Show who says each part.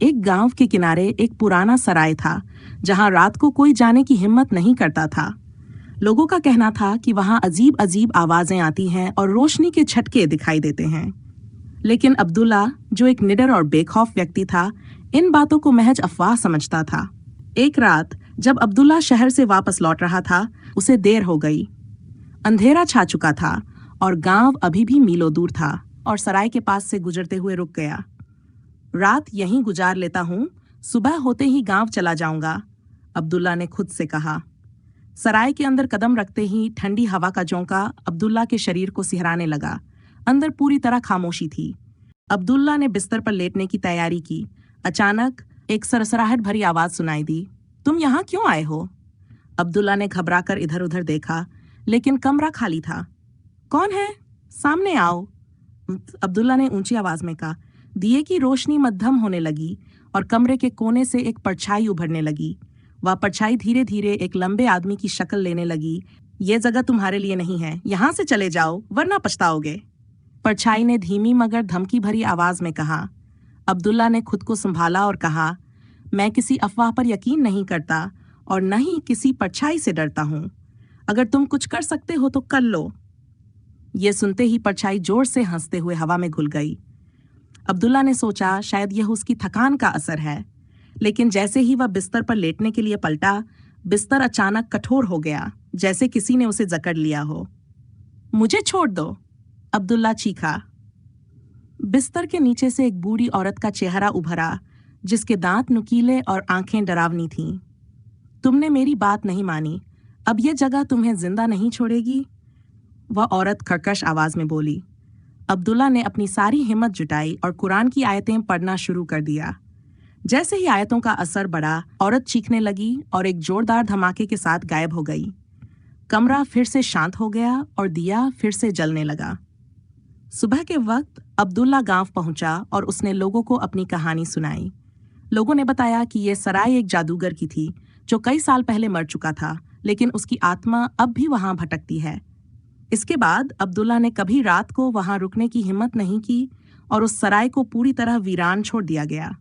Speaker 1: एक गांव के किनारे एक पुराना सराय था जहां रात को कोई जाने की हिम्मत नहीं करता था। लोगों का कहना था कि वहां अजीब अजीब आवाजें आती हैं और रोशनी के छटके दिखाई देते हैं। लेकिन अब्दुल्ला, जो एक निडर और बेखौफ व्यक्ति था, इन बातों को महज अफवाह समझता था। एक रात जब अब्दुल्ला शहर से वापस लौट रहा था, उसे देर हो गई। अंधेरा छा चुका था और गांव अभी भी मीलों दूर था और सराय के पास से गुजरते हुए रुक गया। रात यहीं गुजार लेता हूँ, सुबह होते ही गांव चला जाऊंगा, अब्दुल्ला ने खुद से कहा। सराय के अंदर कदम रखते ही ठंडी हवा का झोंका अब्दुल्ला के शरीर को सिहराने लगा। अंदर पूरी तरह खामोशी थी। अब्दुल्ला ने बिस्तर पर लेटने की तैयारी की। अचानक एक सरसराहट भरी आवाज सुनाई दी। तुम यहाँ क्यों आए हो? अब्दुल्ला ने घबराकर इधर उधर देखा, लेकिन कमरा खाली था। कौन है? सामने आओ, अब्दुल्ला ने ऊंची आवाज में कहा। दिए की रोशनी मध्यम होने लगी और कमरे के कोने से एक परछाई उभरने लगी। वह परछाई धीरे धीरे एक लंबे आदमी की शक्ल लेने लगी। ये जगह तुम्हारे लिए नहीं है, यहाँ से चले जाओ वरना पछताओगे, परछाई ने धीमी मगर धमकी भरी आवाज में कहा। अब्दुल्ला ने खुद को संभाला और कहा, मैं किसी अफवाह पर यकीन नहीं करता और न ही किसी परछाई से डरता हूँ। अगर तुम कुछ कर सकते हो तो कर लो। ये सुनते ही परछाई जोर से हंसते हुए हवा में घुल गई। अब्दुल्ला ने सोचा शायद यह उसकी थकान का असर है, लेकिन जैसे ही वह बिस्तर पर लेटने के लिए पलटा, बिस्तर अचानक कठोर हो गया, जैसे किसी ने उसे जकड़ लिया हो। मुझे छोड़ दो, अब्दुल्ला चीखा। बिस्तर के नीचे से एक बूढ़ी औरत का चेहरा उभरा, जिसके दांत नुकीले और आंखें डरावनी थीं। तुमने मेरी बात नहीं मानी, अब यह जगह तुम्हें जिंदा नहीं छोड़ेगी, वह औरत कर्कश आवाज में बोली। अब्दुल्ला ने अपनी सारी हिम्मत जुटाई और कुरान की आयतें पढ़ना शुरू कर दिया। जैसे ही आयतों का असर बढ़ा, औरत चीखने लगी और एक जोरदार धमाके के साथ गायब हो गई। कमरा फिर से शांत हो गया और दिया फिर से जलने लगा। सुबह के वक्त अब्दुल्ला गांव पहुंचा और उसने लोगों को अपनी कहानी सुनाई। लोगों ने बताया कि यह सराय एक जादूगर की थी जो कई साल पहले मर चुका था, लेकिन उसकी आत्मा अब भी वहां भटकती है। इसके बाद अब्दुल्ला ने कभी रात को वहां रुकने की हिम्मत नहीं की और उस सराय को पूरी तरह वीरान छोड़ दिया गया।